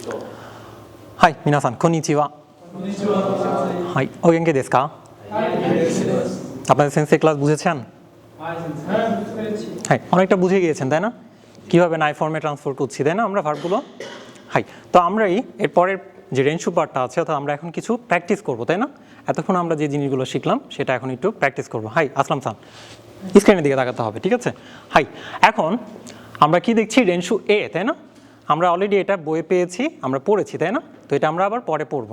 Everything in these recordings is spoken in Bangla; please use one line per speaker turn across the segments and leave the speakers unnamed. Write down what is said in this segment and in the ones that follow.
はい、皆さんこんにちは。はい、お元気ですか? আপনাদের সেন্সে ক্লাস বুঝেছেন? হ্যাঁ, অনেকটা বুঝে গিয়েছেন তাই না? কিভাবে নাই ফর্মে ট্রান্সফার করছি তাই না আমরা ভার্বগুলো? হাই, তো আমরাই এর পরের যে রেঞ্জ পার্টটা আছে অর্থাৎ আমরা এখন কিছু প্র্যাকটিস করব তাই না? এতক্ষণ আমরা যে জিনিসগুলো শিখলাম সেটা এখন একটু প্র্যাকটিস করব। হাই, আসলাম সান। স্ক্রিনের দিকে তাকাতে হবে, ঠিক আছে? হাই, এখন আমরা কি দেখছি রেঞ্জু এ তাই না? আমরা অলরেডি এটা বইয়ে পেয়েছি, আমরা পড়েছি তাই না? তো এটা আমরা আবার পরে পড়ব।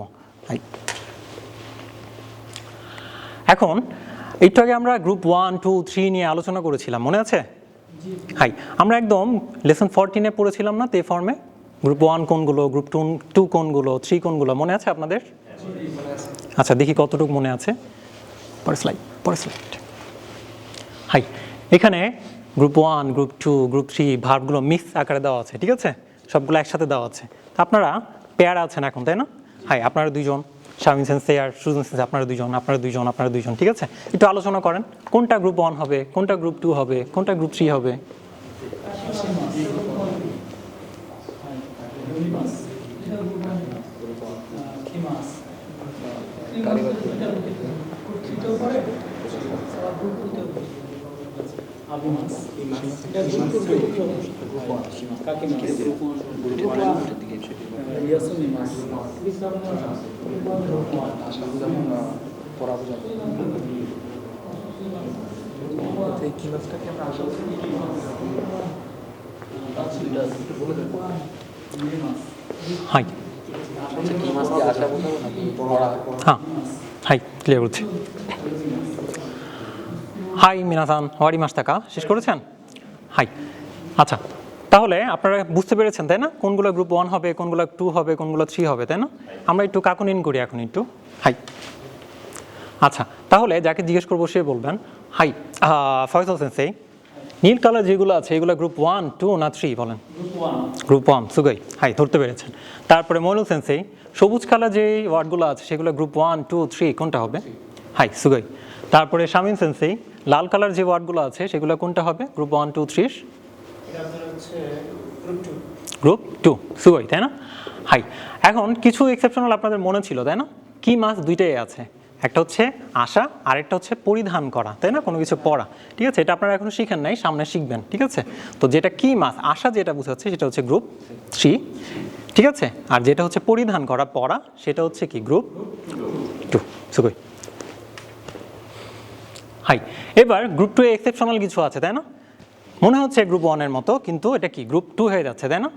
হাই, এখন একটু আগে আমরা গ্রুপ 1, 2, 3 নিয়ে আলোচনা করেছিলাম, মনে আছে? হাই, আমরা একদম লেসন 14-এ পড়েছিলাম না তে ফর্মে? গ্রুপ 1 কোনগুলো, গ্রুপ 2 কোনগুলো, 3 কোনগুলো, মনে আছে আপনাদের? আচ্ছা, দেখি কতটুকু মনে আছে। পরের স্লাইড। হাই, এখানে গ্রুপ 1, গ্রুপ 2, গ্রুপ 3 ভার্বগুলো মিক্স আকারে দেওয়া আছে, ঠিক আছে? সবগুলো একসাথে দেওয়া আছে। আপনারা পেয়ার আছেন এখন তাই না? হাই, আপনারা দুইজন, শামিন সেন্সে আর সুজন সেন্সে, আপনারা দুইজন, ঠিক আছে? একটু আলোচনা করেন কোনটা গ্রুপ 1 হবে, কোনটা গ্রুপ 2 হবে, কোনটা গ্রুপ 3 হবে। হাই, হ্যাঁ, হাই, ক্লিয়ার করছি। হাই মিনাসান, ওয়ারি মাস্তাকা শেষ করেছেন? হাই, আচ্ছা, তাহলে আপনারা বুঝতে পেরেছেন তাই না কোনগুলো গ্রুপ 1 হবে, কোনগুলো 2 হবে, কোনগুলো 3 হবে তাই না? আমরা একটু কাকুনিন করি এখন একটু। হাই, আচ্ছা, তাহলে যাকে জিজ্ঞেস করবো সে বলবেন। হাই, ফয়সাল সেন্সেই, নীল কালার যেগুলো আছে এগুলো গ্রুপ 1, 2 না 3 বলেন? গ্রুপ 1, সুগাই। হাই, ধরতে পেরেছেন। তারপরে মইনুল সেন্সেই, সবুজ কালার যে ওয়ার্ডগুলো আছে সেগুলো গ্রুপ 1, 2, 3 কোনটা হবে? হাই, সুগাই। তারপরে শামিন সেন্সেই, লাল কালার যে ওয়ার্ডগুলো আছে সেগুলো কোনটা হবে গ্রুপ 1, 2, 3? গ্রুপ 2, সুগাই, তাই না? হাই, এখন কিছু এক্সেপশনাল আপনাদের মনে ছিল তাই না? কি মাস দুইটাই আছে, একটা হচ্ছে আসা আর একটা হচ্ছে পরিধান করা তাই না, কোনো কিছু পড়া, ঠিক আছে? এটা আপনারা এখনো শিখেন নাই, সামনে শিখবেন, ঠিক আছে? তো যেটা কি মাস আসা যেটা বোঝাচ্ছে সেটা হচ্ছে গ্রুপ 3, ঠিক আছে? আর যেটা হচ্ছে পরিধান করা পড়া সেটা হচ্ছে কি গ্রুপ 2, সুগাই। হাই, এবার গ্রুপ 2 এ এক্সেপশনাল কিছু আছে তাই না? মনে হচ্ছে গ্রুপ 1 এর মতো, কিন্তু এটা কি গ্রুপ 2 হয়ে যাচ্ছে তাই না?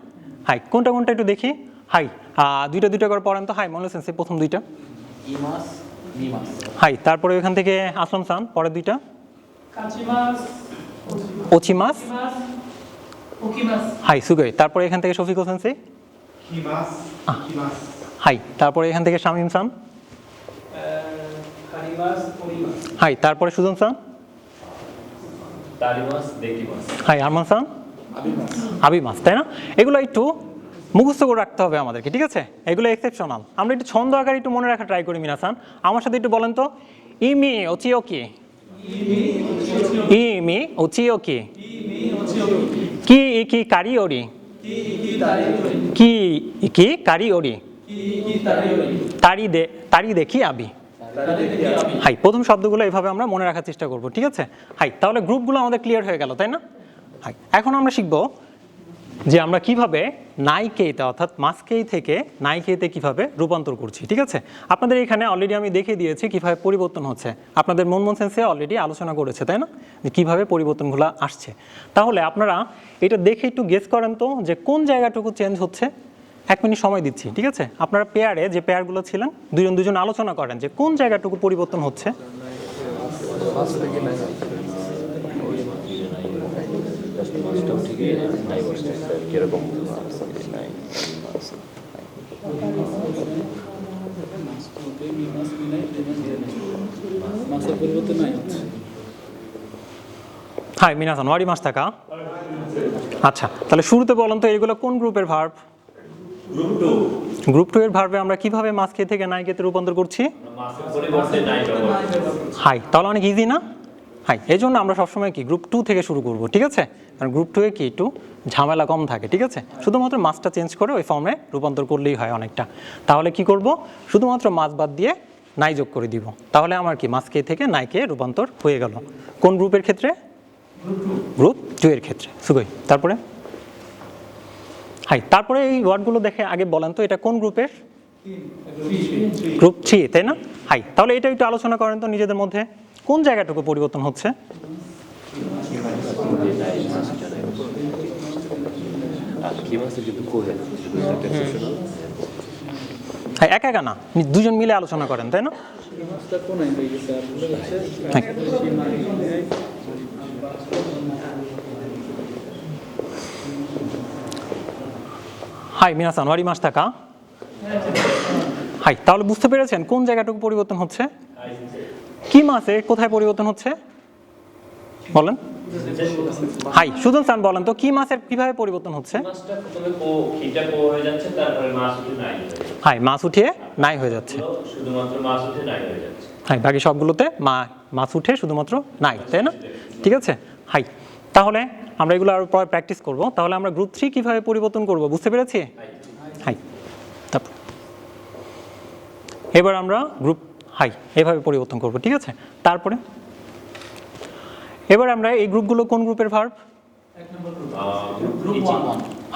হাই, কোনটা কোনটা একটু দেখি। হাই, দুইটা করে পড়েন তো। হাই, মনে হচ্ছে প্রথম দুইটা। হাই, তারপরে ওইখান থেকে আসলাম সান, পরের দুইটা। ওচিমাস, হাই, সুগাই। তারপরে এখান থেকে শফিকুল সেন্সেই। হাই, তারপরে এখান থেকে শামিম সান। হাই, তারপরে সুজন সান। হাই, আরমান সান। আবিমাস, তাই না? এগুলো একটু মুখস্থ করে রাখতে হবে আমাদেরকে, ঠিক আছে? এগুলো এক্সেপশনাল। আমরা একটু ছন্দ আকারে একটু মনে রাখা ট্রাই করি মিনাসান। আমার সাথে একটু বলেন তো, ইমি ওচিওকি, ইমি ওচিওকি, কি ইকি কারিওরি, কি ইকি কারিওরি, তারি দেখি আবি। হাই, প্রথম শব্দগুলো এইভাবে আমরা মনে রাখার চেষ্টা করব, ঠিক আছে? হাই, তাহলে গ্রুপগুলো আমাদের ক্লিয়ার হয়ে গেল তাই না? হাই, এখন আমরা শিখব যে আমরা কিভাবে নাইকেতে অর্থাৎ মাস্কেই থেকে নাইকেতে কিভাবে রূপান্তর করছি, ঠিক আছে? আপনাদের এখানে অলরেডি আমি দেখিয়ে দিয়েছি কিভাবে পরিবর্তন হচ্ছে। আপনাদের মন সেন্সে অলরেডি আলোচনা করেছে তাই না, যে কিভাবে পরিবর্তনগুলো আসছে। তাহলে আপনারা এটা দেখে একটু গেস করেন তো যে কোন জায়গাটুকু চেঞ্জ হচ্ছে। 1 মিনিট সময় দিচ্ছি, ঠিক আছে? আপনারা পেয়ারে যে পেয়ারগুলো ছিলেন দুজন আলোচনা করেন যে কোন জায়গাটুকু পরিবর্তন হচ্ছে। হাই মিনাসান, ওয়ারি মাস থাকা। আচ্ছা, তাহলে শুরুতে বলেন তো এগুলো কোন গ্রুপের ভার্ব? গ্রুপ 2 এর ভার্বে আমরা কিভাবে মাস্কে থেকে নাইকেতে রূপান্তর করছি? হাই, তাহলে অনেক ইজি না? হাই, এই জন্য আমরা সবসময় কি গ্রুপ 2 থেকে শুরু করব, ঠিক আছে? কারণ গ্রুপ 2 এ কি একটু ঝামেলা কম থাকে, ঠিক আছে? শুধুমাত্র মাসটা চেঞ্জ করে ওই ফর্মে রূপান্তর করলেই হয় অনেকটা। তাহলে কি করব, শুধুমাত্র মাস বাদ দিয়ে নাই যোগ করে দিব, তাহলে আমার কি মাস কে থেকে নাই কে রূপান্তর হয়ে গেল। কোন গ্রুপের ক্ষেত্রে? গ্রুপ 2 এর ক্ষেত্রে। সুগই, তারপরে হাই, তারপরে এই ওয়ার্ডগুলো দেখে আগে বলেন তো এটা কোন গ্রুপের? গ্রুপ 3, তাই না? হাই, তাহলে এটা একটু আলোচনা করেন তো নিজেদের মধ্যে, কোন জায়গাটুকু পরিবর্তন হচ্ছে? হ্যাঁ, একা একা না, দুজন মিলে আলোচনা করেন, তাই না? হাই মিনাসান, ওয়ারি মাস টাকা। হাই, তাহলে বুঝতে পেরেছেন কোন জায়গাটুকু পরিবর্তন হচ্ছে? কি মাসে কোথায় পরিবর্তন হচ্ছে বলেন? হাই সুজন স্যার বলেন তো কি মাসের কিভাবে পরিবর্তন হচ্ছে? হাই, মাস উঠে নাই হয়ে যাচ্ছে,
শুধুমাত্র মাস উঠে নাই হয়ে যাচ্ছে।
হাই, বাকি সবগুলোতে মাস উঠে শুধুমাত্র নাই, তাই না? ঠিক আছে। হাই, তাহলে আমরা এগুলো আরো পরে প্র্যাকটিস করব। তাহলে আমরা গ্রুপ 3 কিভাবে পরিবর্তন করব বুঝতে পেরেছি? হাই, তারপর এবার আমরা গ্রুপ হাই এভাবে পরিবর্তন করব, ঠিক আছে? তারপরে এবার আমরা এই গ্রুপগুলো কোন গ্রুপের ভার্ব?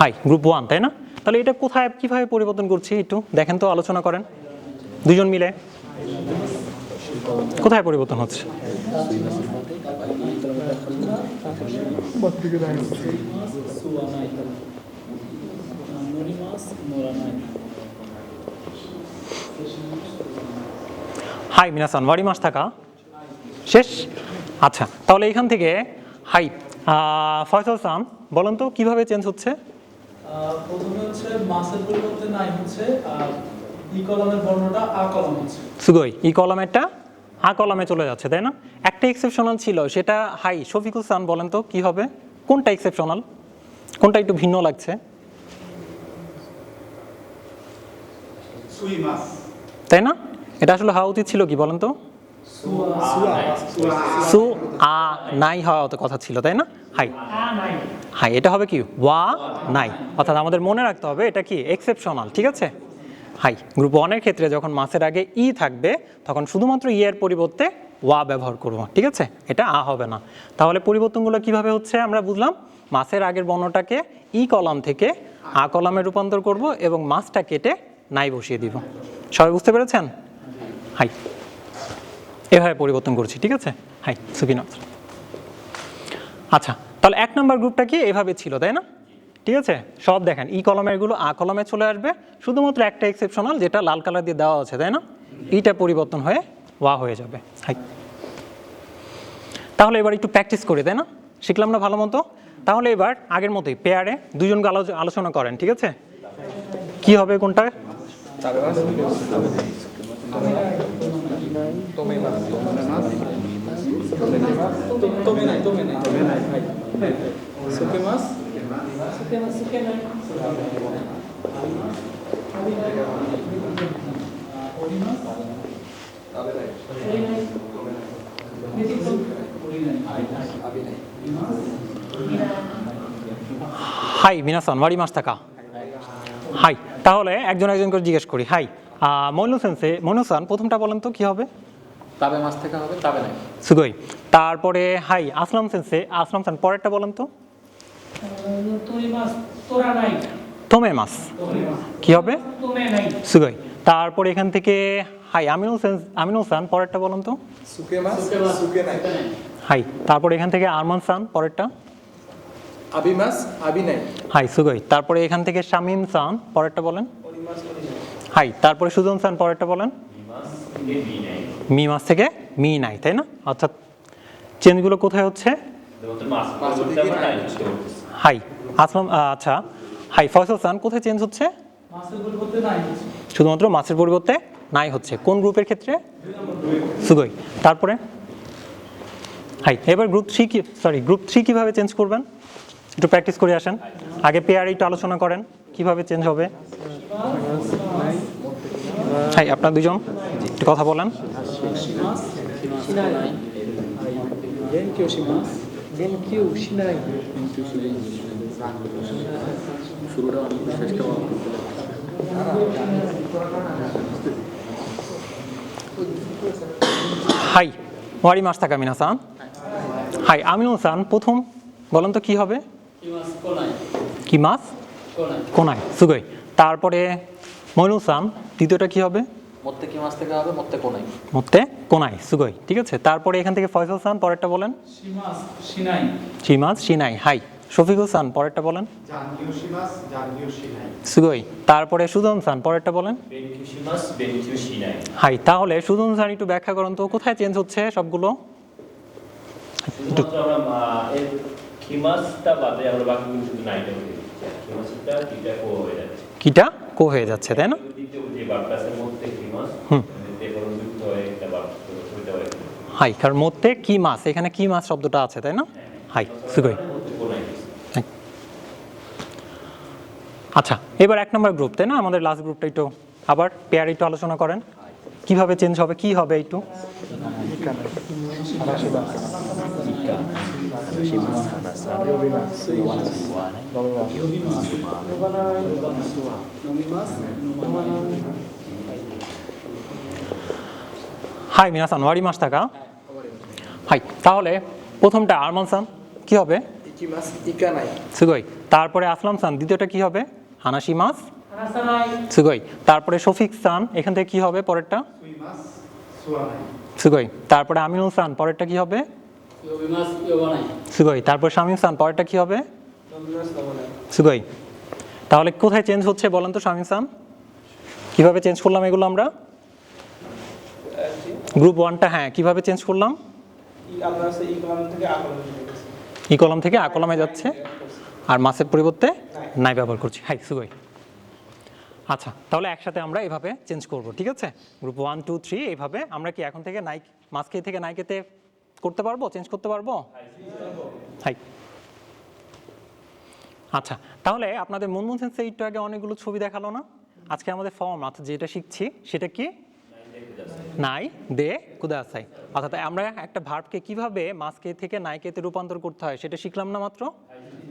হাই, গ্রুপ 1, তাই না? তাহলে এটা কোথায় কিভাবে পরিবর্তন করছি একটু দেখেন তো, আলোচনা করেন দুজন মিলে, কোথায় পরিবর্তন হচ্ছে? হাই মিনাসান, ওয়ারি মাস থাকা শেষ। আচ্ছা, তাহলে এখান থেকে হাই ফয়সাল সান বলেন তো কিভাবে চেঞ্জ হচ্ছে?
প্রথমে হচ্ছে মাসের পরিবর্তে নাই হচ্ছে আর ই কলামের বর্ণটা আ কলাম হচ্ছে।
সুগই, ই কলামেরটা আ কলামে চলে যাচ্ছে, তাই না? একটা এক্সেপশনাল ছিল, সেটা হাই শফিকুল সান বলেন তো কি হবে? কোনটা এক্সেপশনাল, কোনটা একটু ভিন্ন লাগছে?
সুই মাস,
তাই না? এটা আসলে হওয়া উচিত ছিল কি বলেন তো? সু আ নাই হওয়া কথা ছিল, তাই না? হাই হাই, এটা হবে কি ওয়া নাই, অর্থাৎ আমাদের মনে রাখতে হবে এটা কি এক্সেপশনাল, ঠিক আছে? হাই, গ্রুপ 1 এর ক্ষেত্রে যখন মাসের আগে ই থাকবে তখন শুধুমাত্র ই এর পরিবর্তে ওয়া ব্যবহার করব, ঠিক আছে? এটা আ হবে না। তাহলে পরিবর্তনগুলো কিভাবে হচ্ছে আমরা বুঝলাম, মাসের আগের বর্ণটাকে ই কলাম থেকে আ কলামে রূপান্তর করব এবং মাসটা কেটে নাই বসিয়ে দিব। সবাই বুঝতে পেরেছেন? হাই, এভাবে পরিবর্তন করছি, ঠিক আছে? হাই সুকিনা। আচ্ছা, তাহলে 1 নম্বর গ্রুপটা কি এভাবে ছিল, তাই না? ঠিক আছে, সব দেখেন ই কলামের গুলো আ কলামে চলে আসবে, শুধুমাত্র একটা এক্সেপশনাল যেটা লাল কালার দিয়ে দেওয়া আছে, তাই না? ইটা পরিবর্তন হয়ে ওয়া হয়ে যাবে। হাই, তাহলে এবার একটু প্র্যাকটিস করি, তাই না? শিখলাম না ভালো মতো? তাহলে এবার আগের মতোই পেয়ারে দুজনকে আলোচনা করেন, ঠিক আছে? কি হবে কোনটা? হাই মিনাসান, ওয়ারি মাস থাকা। হাই, তাহলে একজন একজন করে জিজ্ঞেস করি। হাই মইনুসান, প্রথমটা বলেন তো কি হবে?
তাবে মাস থেকে হবে তাবে নাই।
সুগই, তারপরে হাই আসলাম সান পরেরটা বলেন তো? তোমে মাস কি হবে? সুগই, তারপরে এখান থেকে হাই আমিনুল সান পরেরটা বলেন তো?
সুকে মাস সুকে নাই।
হাই, তারপরে এখান থেকে আরমান সান পরেরটা?
আবি মাস আবি নাই।
হাই সুগই, তারপরে এখান থেকে শামিম সান পরেরটা বলেন? হাই, তারপরে সুজন সান পরেরটা বলেন? মি মাস থেকে মি নাই, তাই না? অর্থাৎ চেঞ্জগুলো কোথায় হচ্ছে? হাই আসলাম, আচ্ছা হাই ফয়সাল সান কোথায় চেঞ্জ হচ্ছে?
মাসের পরিবর্তে নাই হচ্ছে।
শুধুমাত্র মাসের পরিবর্তে নাই হচ্ছে, কোন গ্রুপের ক্ষেত্রে? সুগই, তারপরে হাই এবার গ্রুপ 3 কিভাবে চেঞ্জ করবেন একটু প্র্যাকটিস করে আসেন। আগে পেয়ার একটু আলোচনা করেন কিভাবে চেঞ্জ হবে। হাই, আপনারা দুজন একটু কথা বলেন।
বেনকিউ শিমাস
বেনকিউ শিনাই
শুরুটা শেষটা
হাই ওয়ারি মাস থাকা মিনাসান হাই আমিনুল সান প্রথম বলেন তো কি হবে কি মাস কোনায় সুগই তারপরে মইনুল সান দ্বিতীয়টা কি হবে
মধ্যে কি মাছ থেকে হবে মধ্যে কোনাই
মধ্যে কোনায় সুগই ঠিক আছে তারপরে এখান থেকে ফয়সাল সান পরেরটা বলেন
শিমাস শিনাই
চিমাস সিনাই হাই শফিকুল সান পরেরটা বলেন
জানগীয় শিমাস জানগীয় শিনাই
সুগই তারপরে সুজন সান পরেরটা বলেন
বেনকিউশিমাস বেনকিউশিনাই।
হাই তাহলে সুজন সান একটু ব্যাখ্যা করুন তো কোথায় চেঞ্জ হচ্ছে সবগুলো
শুধুমাত্র আমরা এর খিমাসটা বাদে আমরা বাকিগুলো শুধু নাইটা বলে দিচ্ছি। খিমাসটা তিনটা কো হয়ে যাচ্ছে।
কিটা কো হয়ে যাচ্ছে তাই না
দ্বিতীয় যে বাক্যাংশের মধ্যে খিমাস তেকরণ যুক্ত হয়ে একটা বাক্য হইতে হয়।
হাই কারণ মধ্যে কি মাস এখানে কি মাস শব্দটা আছে তাই না হাই সুগই
কোনায়
আচ্ছা এবার এক নম্বর গ্রুপ তাই না আমাদের লাস্ট গ্রুপটা একটু আবার পেয়ার একটু আলোচনা করেন কিভাবে চেঞ্জ হবে কি হবে একটু হাই মিনাসান ওয়ারি মাস থাকা হাই তাহলে প্রথমটা আরমান সান কি হবে
ইকিমাস ইকানাই
সুগই তারপরে আসলাম সান দ্বিতীয়টা কি হবে হানাসি মাস সুগই তারপরে শফিক সান এখান থেকে কি হবে পরেরটা
সুইমাস সুয়ানাই
সুগই তারপরে আমিনুল সান পরেরটা কি হবে সুগই তারপর শামীম সান পরেরটা কি হবে সুগই তাহলে কোথায় চেঞ্জ হচ্ছে বলেন তো শামীম সান কিভাবে চেঞ্জ করলাম এগুলো আমরা গ্রুপ ওয়ানটা হ্যাঁ কিভাবে চেঞ্জ করলাম ই কলম থেকে আ কলমে যাচ্ছে আর মাসের পরিবর্তে নাই ব্যবহার করছি হাই সুগই আচ্ছা তাহলে একসাথে আমরা এভাবে চেঞ্জ করব ঠিক আছে গ্রুপ 1 2 3 এইভাবে আমরা কি এখন থেকে নাইক মাসকে থেকে নাইকেতে করতে পারবো চেঞ্জ করতে পারবো হাই আচ্ছা তাহলে আপনাদের মনমোহন সেন্সে একটু আগে অনেকগুলো ছবি দেখালো না আজকে আমাদের ফর্ম অর্থাৎ যেটা শিখছি সেটা কি নাই দে কুদাসাই অর্থাৎ আমরা একটা ভার্বকে কিভাবে মাসকে থেকে নাইকেতে রূপান্তর করতে হয় সেটা শিখলাম না মাত্র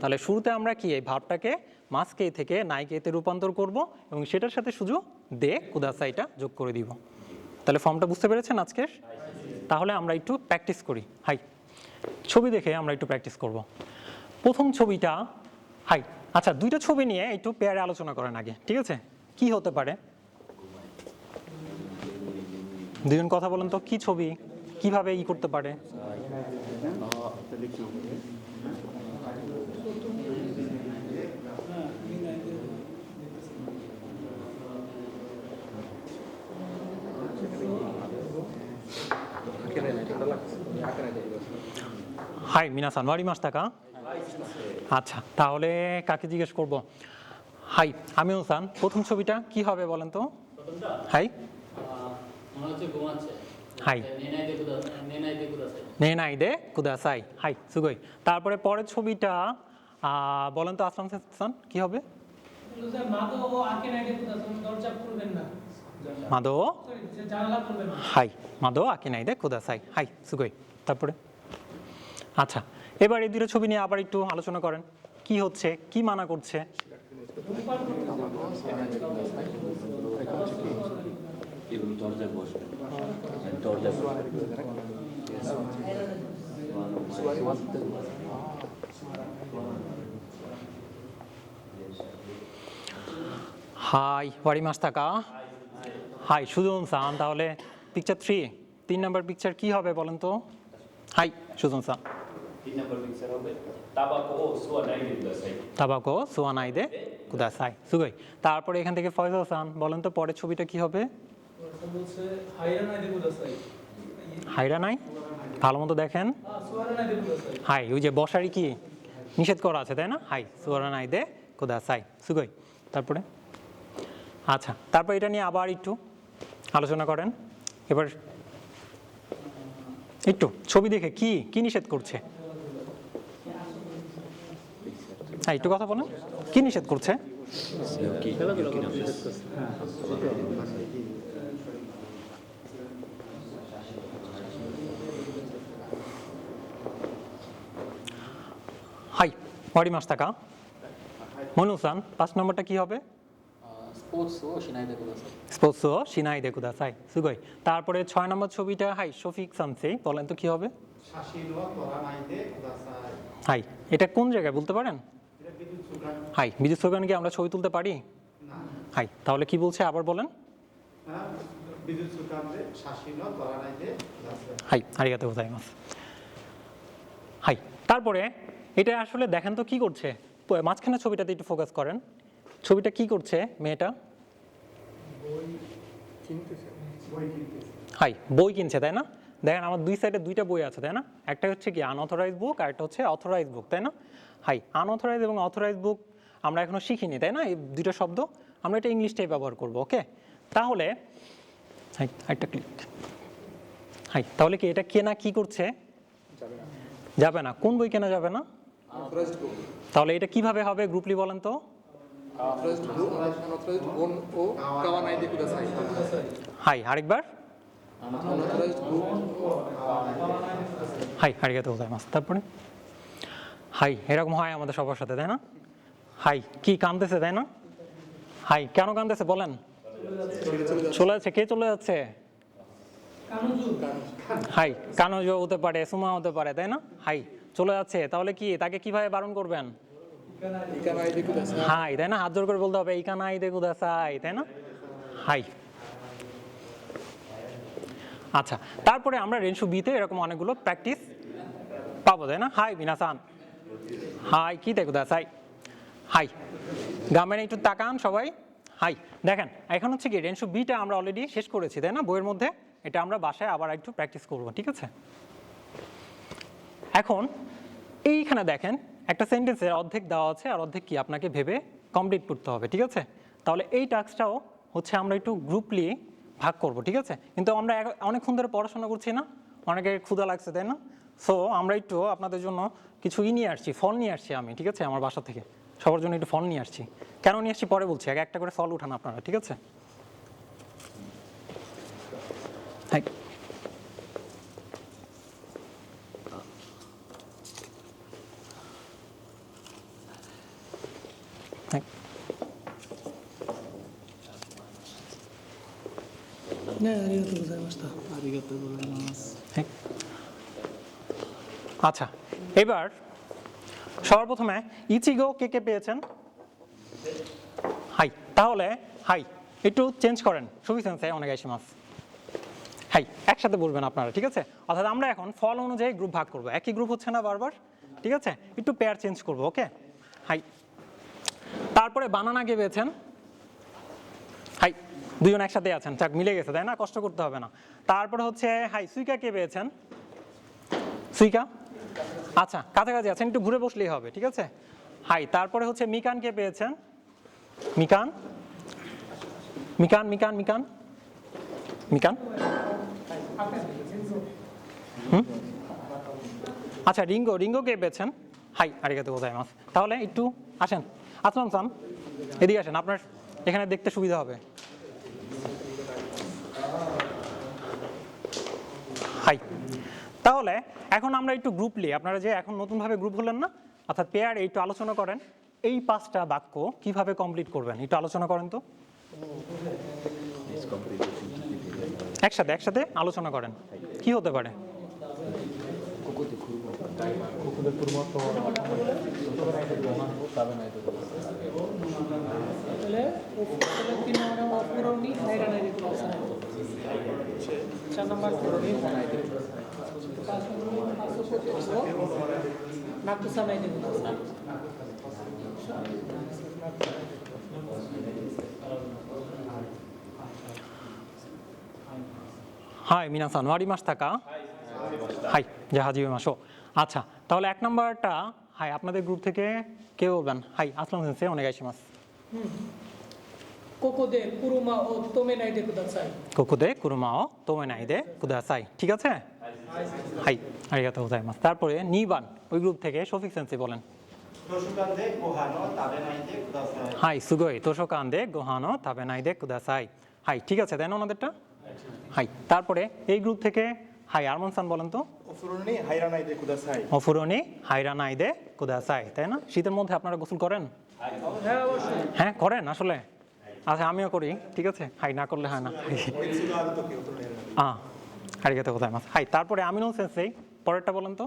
তাহলে শুরুতে আমরা কি এই ভার্বটাকে মাসকে থেকে নাইকেতে রূপান্তর করব এবং সেটার সাথে শুধু দে কুদাসাইটা যোগ করে দিব তাহলে ফর্মটা বুঝতে পেরেছেন আজকের তাহলে আমরা একটু প্র্যাকটিস করি হাই ছবি দেখে আমরা একটু প্র্যাকটিস করব প্রথম ছবিটা হাই আচ্ছা দুইটা ছবি নিয়ে একটু পেয়ারে আলোচনা করেন আগে ঠিক আছে কি হতে পারে দুজন কথা বলেন তো কি ছবি কিভাবে ই করতে পারে হাই মিনাসান ওয়ারি মাস টাকা আচ্ছা তাহলে কাকে জিজ্ঞেস করব হাই আমিও সান প্রথম ছবিটা কি হবে বলেন তো হাই হাই নেনাই দে কুদাসাই হাই সুগই তারপরে পরের ছবিটা বলেন তো আসলাম সান কি হবে মাদো হাই মাদো আকিনাই দে কুদাসাই হাই সুগই তারপরে আচ্ছা এবার এই দুটো ছবি নিয়ে আবার একটু আলোচনা করেন কি হচ্ছে কি মানা করছে হাই ওয়ারি মাস টাকা হাই সুজন সান তাহলে পিকচার 3 নম্বর পিকচার কি হবে বলেন তো হাই সুজন সান
3 নম্বর পিকচার হবে তাবাকো ও সুয়ানাই দে কুদাসাই।
তাবাকো সুয়ানাই দে কুদাসাই সুগই তারপরে এখান থেকে ফয়সাল সান বলেন তো পরের ছবিটা কি হবে
বলছে হাইরানাই দে কুদাসাই
হাইরা নাই ভালো মতো দেখেন
সুয়ারানাই দে কুদাসাই
হাই ওই যে বসারি কি নিষেধ করা আছে তাই না হাই সুয়ারানাই দে কুদাসাই সুগই তারপরে আচ্ছা তারপর এটা নিয়ে আবার একটু আলোচনা করেন এবার একটু ছবি দেখে কি কি নিষেধ করছে হ্যাঁ একটু কথা বলেন কি নিষেধ করছে ওয়ারি মাস টাকা মনুসান 5 নম্বরটা কি হবে
スポーツをしないでください。
স্পোর্টস ও সিনাই দে কুদাসাই সুগই তারপরে 6 নম্বর ছবিটা হাই শফিক সামসেই বলেন তো কি হবে
শাসিনো তোরা নাইতে কুদাসাই।
হাই এটা কোন জায়গায় বলতে পারেন
এটা বিদ্যুৎ সুগান
হাই বিদ্যুৎ স্লোগান কি আমরা ছবি তুলতে পারি
না।
হাই তাহলে কি বলছে আবার বলেন
বিদ্যুৎ সুগান দে শাসিনো তোরা নাইতে কুদাসাই।
হাই আরিগাতো গোজাইমাস হাই তারপরে এটা আসলে দেখেন তো কি করছে মাঝখানে ছবিটাতে একটু ফোকাস করেন ছবিটা কি করছে মেয়েটা
বই কিনতেছে।
হাই বই কিনছে তাই না দেখেন আমার দুই সাইডে দুইটা বই আছে তাই না একটা হচ্ছে কি আনঅথরাইজ বুক আর একটা হচ্ছে অথরাইজ বুক তাই না হাই আনঅথরাইজ এবং অথরাইজ বুক আমরা এখনো শিখিনি তাই না এই দুটো শব্দ আমরা এটা ইংলিশটাই ব্যবহার করব ওকে তাহলে হাই একটা ক্লিক হাই তাহলে কি এটা কেনা কি করছে যাবে না কোন বই কেনা যাবে না
Authorized book.
তাহলে এটা কিভাবে হবে গ্রুপলি বলেন তো
Authorized book, unauthorized book ও কাওয়া নাই de kudasai.
হাই আরেকবার
Unauthorized book
হাই আরিগাতো গোজাইমাস তারপরে হাই এরকম হয় আমাদের সবার সাথে তাই না হাই কি কাঁদতেছে তাই না হাই কেন কাঁদতেছে বলেন চলে যাচ্ছে কে চলে যাচ্ছে
কানুজু
হাই কানোজো হতে পারে সুমা হতে পারে তাই না হাই চলে যাচ্ছে তাহলে কি তাকে কিভাবে বারণ করবেন
ika নাই de kudasai.
হাই তাই না হাত জোর করে বলতে হবে ইকানাই দে কুদাসাই তাই না হাই আচ্ছা তারপরে আমরা রেনশু বিতে এরকম অনেকগুলো প্র্যাকটিস পাবো তাই না হাই বিনাসান হাই কি দেখো দাসাই হাই গামেন একটু তাকান সবাই হাই দেখেন এখন হচ্ছে কি রেনশু বিটা আমরা অলরেডি শেষ করেছি তাই না বইয়ের মধ্যে এটা আমরা বাসায় আবার একটু প্র্যাকটিস করবো ঠিক আছে এখন এইখানে দেখেন একটা সেন্টেন্সের অর্ধেক দেওয়া আছে আর অর্ধেক কি আপনাকে ভেবে কমপ্লিট করতে হবে ঠিক আছে তাহলে এই টাস্কটাও হচ্ছে আমরা একটু গ্রুপলি ভাগ করব ঠিক আছে কিন্তু আমরা অনেকক্ষণ ধরে পড়াশোনা করছি না অনেকের ক্ষুধা লাগছে তাই না সো আমরা একটু আপনাদের জন্য কিছু নিয়ে আসছি ফল নিয়ে আসছি আমি ঠিক আছে আমার বাসা থেকে সবার জন্য একটু ফল নিয়ে আসছি কেন নিয়ে আসছি পরে বলছি আগে একটা করে ফল উঠান আপনারা ঠিক আছে হাই হাই হ্যাঁ। আচ্ছা এবার সবার প্রথমে ইচিগো কে কে পেয়েছেন হাই তাহলে হাই একটু চেঞ্জ করেন সুবিসেন্সে অনেক আইসি মাস হাই একসাথে বলবেন আপনারা ঠিক আছে অর্থাৎ আমরা এখন ফল অনুযায়ী গ্রুপ ভাগ করবো একই গ্রুপ হচ্ছে না বারবার ঠিক আছে একটু পেয়ার চেঞ্জ করবো ওকে হাই তারপরে বানানা কে পেয়েছেন হাই দুজন একসাথে আছেন চাক মিলে গেছে তাই না কষ্ট করতে হবে না তারপরে হচ্ছে হাই সুইকা কে পেয়েছেন সুইকা আচ্ছা কাছাকাছি আছেন একটু ঘুরে বসলেই হবে ঠিক আছে হাই তারপরে হচ্ছে মিকান কে পেয়েছেন মিকান মিকান মিকান মিকান মিকান আচ্ছা রিঙ্গো রিঙ্গো কে পেয়েছেন হাই আরিগাতো গোজাইমাস তাহলে একটু আসেন আসলাম সান এদিকে আসেন আপনার এখানে দেখতে সুবিধা হবে হাই তাহলে এখন আমরা একটু গ্রুপলি আপনারা যে এখন নতুনভাবে গ্রুপ হলেন না অর্থাৎ পেয়ার একটু আলোচনা করেন এই 5টা বাক্য কিভাবে কমপ্লিট করবেন একটু আলোচনা করেন তো একসাথে একসাথে আলোচনা করেন কি হতে পারে
তাহলে তিন নম্বর পুরনি নাইরা নাই দিতে পারছে না 4 নম্বর পুরনি নাই দিতে পাঁচ নম্বর নাকুসা নাই দিতে পারছে
হাই মিনাসান ওয়ারি মাস থাকা হাই জাহাজি মাসো আচ্ছা তাহলে 1 নম্বরটা হাই আপনাদের গ্রুপ থেকে কে বলবেন হাই আসলাম সেন্সে অনেক আইসি মাস
কোকোদে কুরুমা ও তোমে নাই দিতে পারছাই
কোকুদে কুরুমাও তোমে নাই দে কুদাসাই ঠিক আছে হাই আরিগাতো গোজাইমাস তারপরে নিবান ওই গ্রুপ থেকে শফিক সেন্সি বলেন
তোশুকান্দে গোহানো তাবে নাইতে কুদাসাই।
হাই সুগই তোষকান্দে গোহানো তাবে নাই দে কুদাসাই হাই ঠিক আছে তাই না ওনাদেরটা হাই তারপরে এই গ্রুপ থেকে হাই আরমান সান বলেন তো।
お風呂に入らないでください。
অফুরনি হাইরানাইদে কুদাসাই, তাই না? শীতের মধ্যে আপনারা গোসল করেন?
হ্যাঁ অবশ্যই।
হ্যাঁ করেন আসলে। আচ্ছা আমিও করি, ঠিক আছে। হাই না করলে হয় না।
熱があるときお風呂に入らない。
আরিগাতো গোজাইমাস। হাই তারপরে আমিনুল সেন্সেই পরেরটা বলেন তো।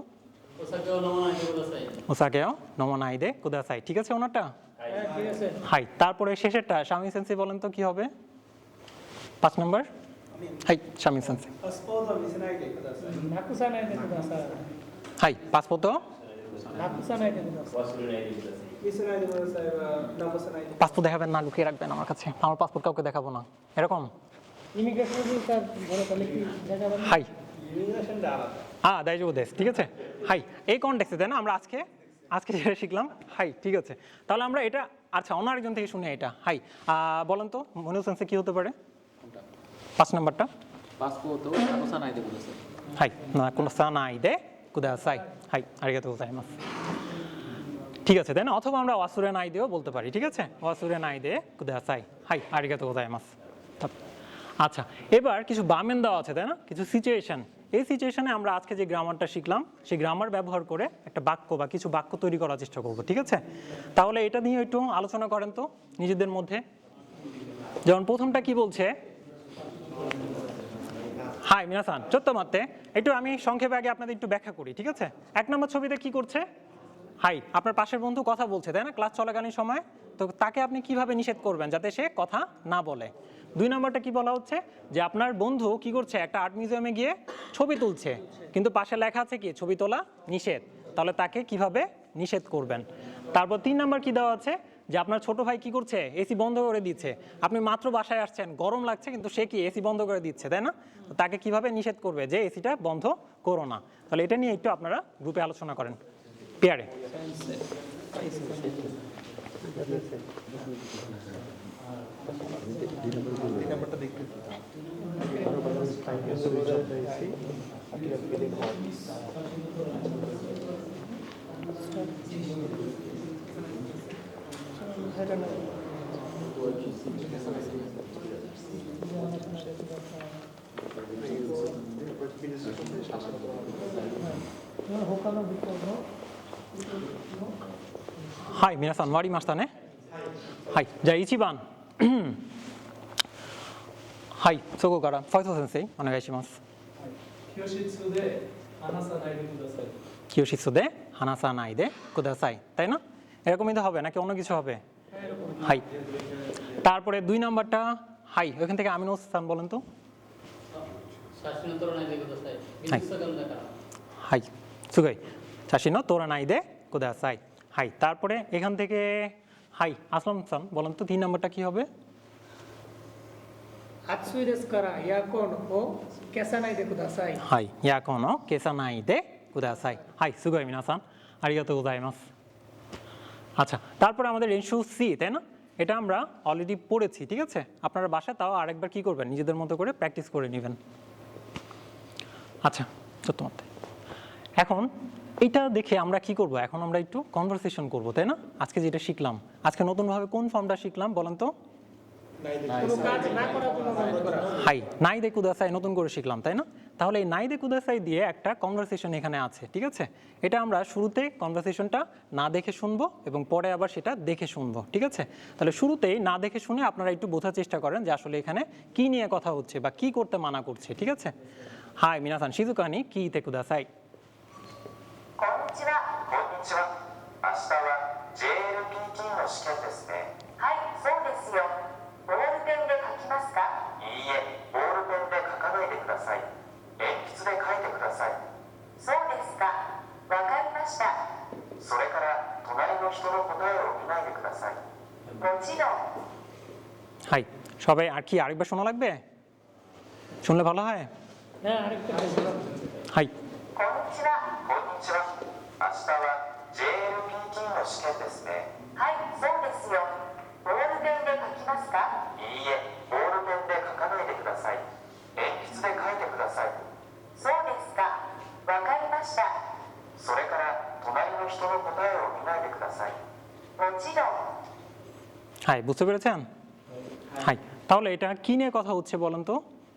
ওসাকেও নমনাইদে কুদাসাই, ঠিক আছে ওনারটা?
হ্যাঁ ঠিক আছে।
হাই তারপরে শেষেরটা শামি সেন্সেই বলেন তো কি হবে? 5 নম্বর। হাই শামি সেন্সেই।
パスポートを見せないでください。
なくさないでください。
হাই পাসপোর্ট
なくさないでください。
ওয়াসুল নাই দিতে চাই
見せないでくださいは直さないで。
পাসপোর্ট দেখাবেন না, লুকিয়ে রাখবেন আমার কাছে। আমার পাসপোর্ট কাউকে দেখাবো না, এরকম।
ইমিগ্রেশন তার বড় তাহলে কি দেখাবেন?
はい。
ইমিগ্রেশনでআলাদা।
大丈夫です, ঠিক আছে। হাই এই কনটেক্সটে তাই না আমরা আজকে যেটা শিখলাম। হাই ঠিক আছে, তাহলে আমরা এটা আচ্ছা অন্য আরেকজন থেকে শুনে এটা। হাই বলেন তো মনিউল সেন্সে কি হতে পারে? 5 নাম্বারটা।
パスポートを直さないでください。
はいなこのさないでください。はいありがとうございます। ঠিক আছে তাই না, অথবা আমরা ওয়াসুরে নাই দেও বলতে পারি, ঠিক আছে। ওয়াসুরে নাই দে কুদাসাই। হাই আরিগাতো গোজাইমাস। আচ্ছা এবার কিছু বামেন দেওয়া আছে তাই না, কিছু সিচুয়েশন। এই সিচুয়েশনে আমরা আজকে যে গ্রামারটা শিখলাম সেই গ্রামার ব্যবহার করে একটা বাক্য বা কিছু বাক্য তৈরি করার চেষ্টা করব, ঠিক আছে। তাহলে এটা নিয়ে একটু আলোচনা করেন তো নিজেদের মধ্যে। যেমন প্রথমটা কি বলছে, হাই মিনাসান চত্ব মাত্তে, একটু আমি সংক্ষেপে আগে আপনাদের একটু ব্যাখ্যা করি, ঠিক আছে। 1 নম্বর ছবিতে কি করছে, হাই আপনার পাশের বন্ধু কথা বলছে তাই না ক্লাস চলাকালীন সময়, তো তাকে আপনি কিভাবে নিষেধ করবেন যাতে সে কথা না বলে। 2 নম্বরটা কি বলা হচ্ছে যে আপনার বন্ধু কি করছে, একটা আর্ট মিউজিয়ামে গিয়ে ছবি তুলছে, কিন্তু পাশে লেখা আছে কি ছবি তোলা নিষেধ, তাহলে তাকে কিভাবে নিষেধ করবেন। তারপর 3 নম্বর কি দেওয়া আছে যে আপনার ছোট ভাই কি করছে, এসি বন্ধ করে দিচ্ছে। আপনি মাত্র বাসায় আসছেন, গরম লাগছে, কিন্তু সে কি এসি বন্ধ করে দিচ্ছে তাই না, তো তাকে কিভাবে নিষেধ করবে যে এসিটা বন্ধ করো না। তাহলে এটা নিয়ে একটু আপনারা গ্রুপে আলোচনা করেন পেয়ারে।はい、皆さん終わりましたね。はい、じゃあ1番。はい、そこからファイト先生お願いします。
教室で話さないでください。
教室で話さないでください, তাই না? এরকমই তো হবে নাকি অন্য কিছু হবে? হাই তারপরে 2 নাম্বারটা, হাই ওখান থেকে আমিনুল হাসান বলেন তো।
写真を撮らないでください。美術館だから。
はいすごい写真を撮らないでください。はいতারপরে এখান থেকে হাই আসলাম হাসান বলেন তো 3 নাম্বারটা কি হবে?
暑いですからエアコンを消さないでください。
はいエアコンを消さないでください。はいすごい皆さんありがとうございます。আচ্ছা তারপরে আমাদের রেনশু সি তাই না, এটা আমরা অলরেডি পড়েছি, ঠিক আছে। আপনারা বাসায় তাও আরেকবার কি করবেন, নিজেদের মতো করে প্র্যাকটিস করে নেবেন। আচ্ছা চত্বমাত্রে এখন এটা দেখে আমরা কি করব, এখন আমরা একটু কনভারসেশন করব তাই না। আজকে যেটা শিখলাম, আজকে নতুনভাবে কোন ফর্মটা শিখলাম বলেন তো?
কোনো কাজ না করার জন্য অনুরোধ করা।
হাই নাই দে কুদাসাই নতুন করে শিখলাম তাই না। তাহলে এই নাই দে কুদাসাই দিয়ে একটা কনভারসেশন এখানে আছে, ঠিক আছে। এটা আমরা শুরুতে কনভারসেশনটা না দেখে শুনবো এবং পরে আবার সেটা দেখে শুনবো, ঠিক আছে। তাহলে শুরুতেই না দেখে শুনে আপনারা একটু বোঝার চেষ্টা করেন যে আসলে এখানে কি নিয়ে কথা হচ্ছে বা কি করতে মানা করছে, ঠিক আছে। হাই মিনাসান শিজুকানি কি তে কুদাসাই।
こんにちは。こんにちは。明日は JLPT の試験ですね。はい、そうですよ。ボールペンで書きますか？いいえ、ボールペンで書かないでください。鉛筆で書いてください。そうですか。わかりました。それから隣の人の答えを見ないでください。もちろん。
হাই সবাই আর কি আরেকবার শোনা লাগবে, শুনলে ভালো হয়।
হ্যাঁ আরেকটা
হাই
こんにちは。こんにちは。明日は JLPT の試験ですね。はい、そうですよ。ボールペンで書きますか？いいえ、ボールペンで書かないでください。鉛筆で書いてください。そうですか。わかりました。それから隣の人の答えを見ないでください。もちろん。
হাই বুঝতে পেরেছেন? হাই তাহলে এটা কি নিয়ে কথা হচ্ছে বলেন তো?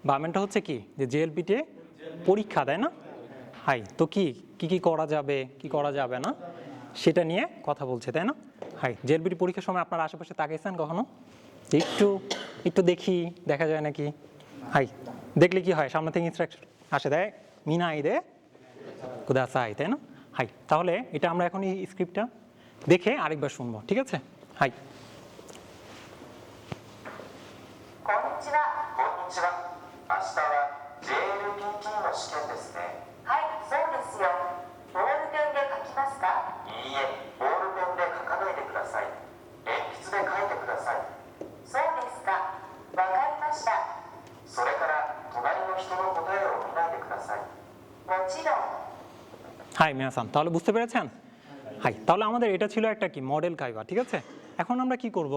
বামেনটা হচ্ছে কি যে জেএলপিটি পরীক্ষা, তাই না? হাই, তো কি কি করা যাবে কি করা যাবে না সেটা নিয়ে কথা বলছে, তাই না? হাই, জেএলবিটি পরীক্ষার সময় আপনার আশেপাশে তাকিয়েছেন কখনো? একটু একটু দেখি, দেখা যায় নাকি? হাই, দেখলে কি হয়, সামনে থেকে ইনস্ট্রাকশন আসে, দেয় মিনাই দে কুদাসাই, তাই না? হাই, তাহলে এটা আমরা এখন এই স্ক্রিপ্টটা দেখে আরেকবার শুনবো, ঠিক আছে? হাই।
こんにちは。こんにちは。明日は JLPT の試験ですね。はい、そうですよ。ボールペンで書きますか？いいえ、ボールペンで書かないでください。鉛筆で書いてください。そうですか。わかりました。それから隣の人の答えを見ないでください。もちろん。
হাই মিনাসান, তাহলে বুঝতে পেরেছেন? হাই, তাহলে আমাদের এটা ছিল একটা কি মডেল কাইবা, ঠিক আছে? এখন আমরা কি করব,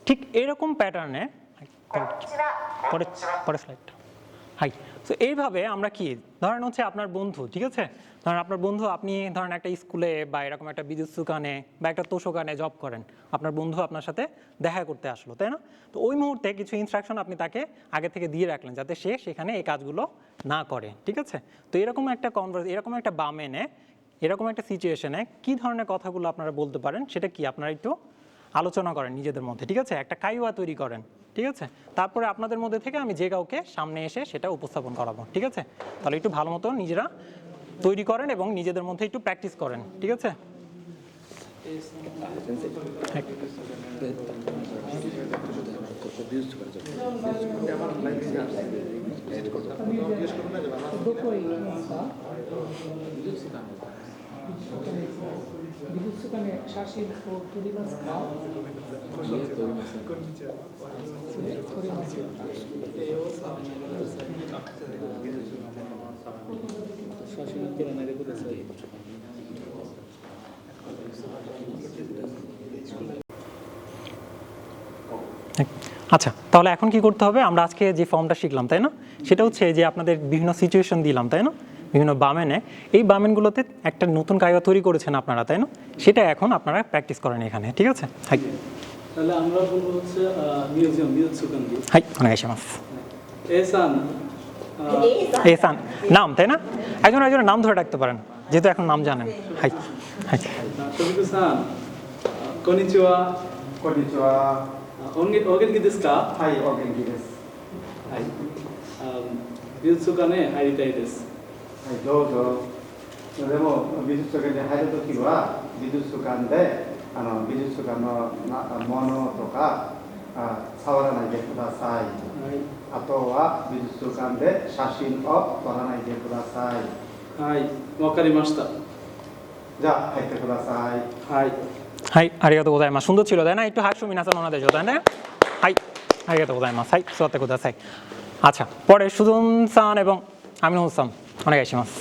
ঠিক এরকম প্যাটার্নে, পরে স্লাইডটা, হাই, তো এইভাবে আমরা কি ধরেন হচ্ছে আপনার বন্ধু, ঠিক আছে? ধরেন আপনার বন্ধু, আপনি ধরেন একটা স্কুলে বা এরকম একটা বিদ্যুৎ দোকানে বা একটা তোষকানে জব করেন, আপনার বন্ধু আপনার সাথে দেখা করতে আসলো, তাই না? তো ওই মুহূর্তে কিছু ইনস্ট্রাকশন আপনি তাকে আগে থেকে দিয়ে রাখলেন যাতে সে সেখানে এই কাজগুলো না করে, ঠিক আছে? তো এরকম একটা এরকম একটা বামেনে, এরকম একটা সিচুয়েশনে কি ধরনের কথাগুলো আপনারা বলতে পারেন সেটা কি আপনারা একটু আলোচনা করেন নিজেদের মধ্যে, ঠিক আছে? একটা কাইওয়া তৈরি করেন, ঠিক আছে? তারপরে আপনাদের মধ্যে থেকে আমি যে কাউকে সামনে এসে সেটা উপস্থাপন করাবো, ঠিক আছে? তাহলে একটু ভালো মতো নিজেরা তৈরি করেন এবং নিজেদের মধ্যে একটু প্র্যাকটিস করেন, ঠিক আছে? আচ্ছা, তাহলে এখন কি করতে হবে, আমরা আজকে যে ফর্মটা শিখলাম, তাই না? সেটা হচ্ছে যে আপনাদের বিভিন্ন সিচুয়েশন দিলাম, তাই না? বিভিন্ন বামেনে, এই বামেনগুলোতে একটা নতুন কায়দা তৈরি করেছেন আপনারা, তাই না? সেটা এখন আপনারা প্র্যাকটিস করেন এখানে, ঠিক আছে? হাই,
তাহলে আমরা বলবো হচ্ছে মিউজিয়াম মিউজিয়াম
হাই, অনেক আশামাস।
এসান
এসান নাম, তাই না? একজন একজনের নাম ধরে রাখতে পারেন যেহেতু এখন নাম জানেন। হাই, হাই,
টবিকু-সান কনিচিওয়া
こんにちは。
お元気ですか？
はい、お元気です。
はい美術館に入りたいです
はい、どうぞ。でも美術館に入るときは美術館で美術館のものとか触らないでください。あとは美術館で写真を撮らないでください。
はいわかりました
じゃあ入ってください。
はい
হাই, আরিগাতো গোজাইমাস। সুন্দর ছিল, তাই না? একটু হাসু মিনাসান ওনাদের জন্য, তাই না? হাই, আরিগাতো গোজাইমাস। হাই, সোয়াতে গোজাসাই। আচ্ছা, পরে সুদুন সান এবং আমিনুল সান, অনেক আইসিমাস।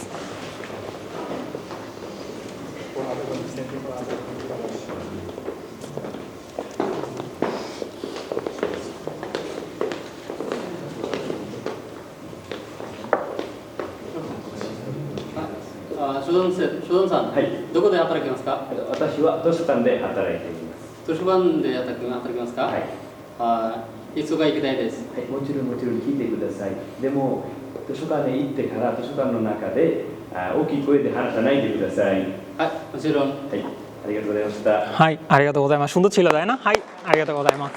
シュドンさん、
はい
どこで働きますか？
私は図書館で働いています。
図書館で働きますか？
はい、
いつか行きたいです。
はい、もちろん聞いてください。でも図書館に行ってから図書館の中で大きい声で話さないでください。
はい、もちろん。
はい、ありがとうございました。
হাই, আরিগাতো গোজাইমাস। সুন্দর ছিল, তাই না? হাই, আরিগাতো গোজাইমাস।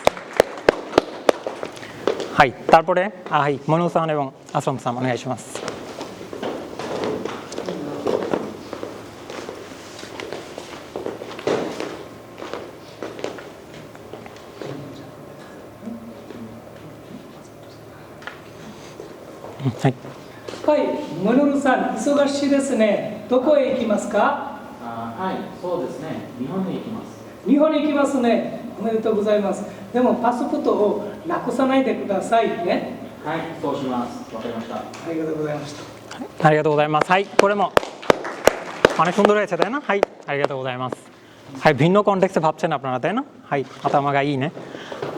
হাই, তারপরে হাই, মনু সান এবং আসলাম সান, অনেক আইসিমাস। হাই,
はい、モノルさん、忙しいですね。どこへ行きますか？
はい、そうですね。日本に行きます。
日本に行きますね。おめでとうございます。でもパスポートをなくさないでくださいね。
はい、そうします。わかりました。
ありがとうございました。
আরিগাতো গোজাইমাস। হাই, করে মো অনেক সুন্দর হয়েছে, তাই না? হাই, আরিগাতো গোজাইমাস। হাই, ভিন্ন কনটেক্সটে ভাবছেন আপনারা, তাই না? হাই, আতামা গাই নে।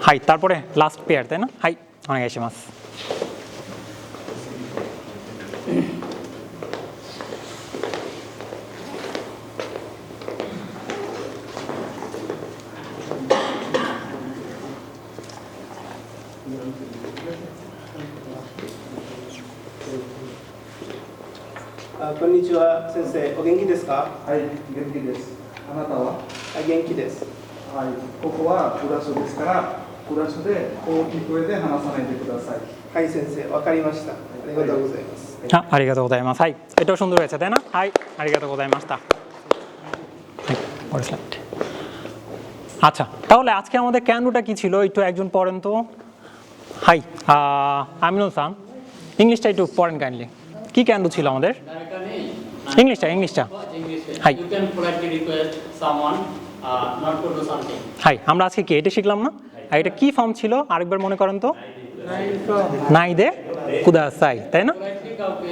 হাই, তারপরে লাস্ট পেয়ার, তাই না? হাই, অনেক আইসিমাস।
こんにちは、先生。お元気ですか？
はい、元気です。あなたは？
元気です。
はい、ここはクラスですから、クラスで大きい声で話さないでください。
はい、先生。わかりました。ありがとうございます。
ありがとうございますはいএটাও সুন্দর হয়েছে তাই না হাই আরিগাতো গোজাইমাস্তা আচ্ছা তাহলে আজকে আমাদের ক্যান্ডুটা কি ছিল একটু একজন পড়েন তো হাই আমিনুল সান ইংলিশটা একটু পড়েন কাইন্ডলি কি ক্যান্ডু ছিল আমাদের ইংলিশটা hi
You can politely request someone not to do something.
Hi আমরা আজকে কি এটা শিখলাম না আর এটা কি ফর্ম ছিল আরেকবার মনে করেন তো নাই দে কুদাসাই তাই না
Politely কাউকে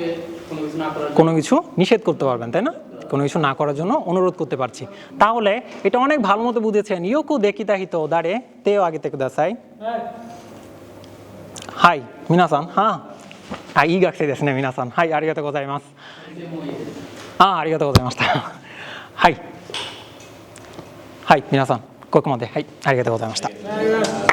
কোনো কিছু না করার
কোনো কিছু নিষেধ করতে পারবেন তাই না কোনো কিছু না করার জন্য অনুরোধ করতে পারছি তাহলে এটা অনেক ভালো মতো বুঝেছেন ইয়োকু দেখিতা হিতো দাঁড়ে তেও আগে থেকে দাসাই হাই মিনাসান হ্যাঁいい学生ですね皆さんはいありがとうございますありがとうございましたはいはい皆さんここまではいありがとうございました